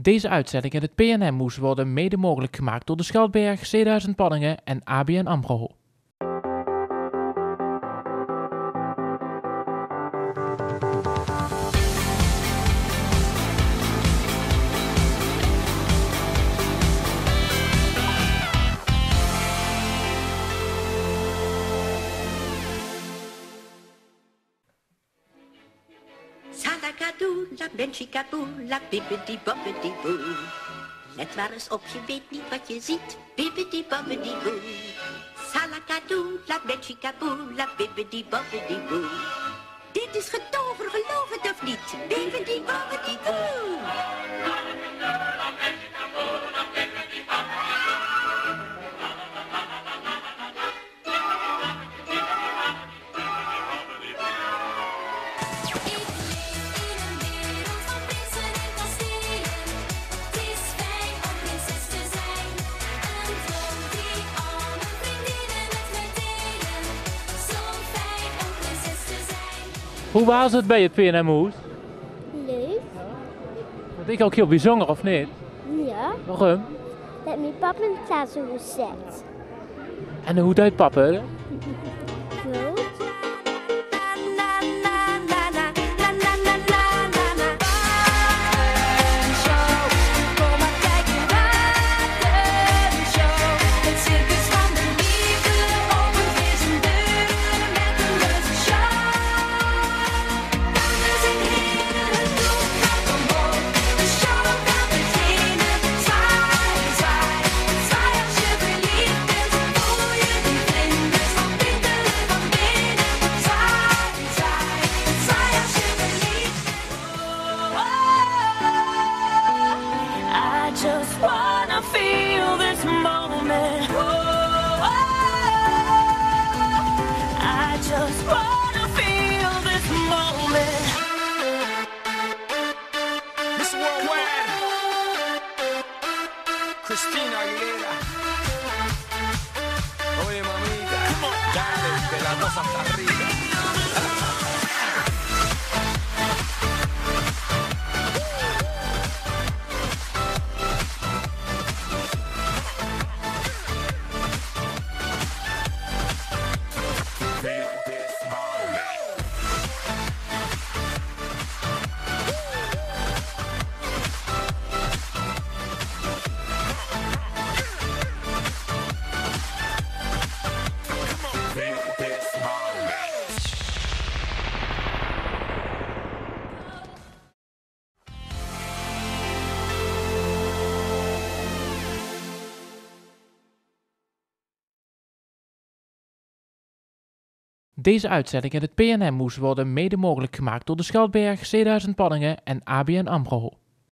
Deze uitzending in het PNM moest worden mede mogelijk gemaakt door de Schalkberg, C1000 Panningen en ABN AMRO. Salakadoo, la benchikaboo, la bibbidi bobbidi boo. Let maar eens op, je weet niet wat je ziet. Bibbidi bobbidi boo. Salakadoo, la benchikaboo, la bibbidi bobbidi boo. Dit is getover, geloof het of niet. Bibbidi bobbidi boo. Hoe was het bij het PNM-hoes? Leuk. Want ik ook heel bijzonder, of niet? Ja. Waarom? Dat mijn papa een tattoo gezet. En hoe deed papa het? Goed. Just wanna feel this moment. I just wanna feel this moment. Miss Worldwide, Christina Aguilera. Oye, mamita, dale, que la cosa está rica. Deze uitzending in het PNM moest worden mede mogelijk gemaakt door de Schalkberg, C1000 Panningen en ABN AMRO.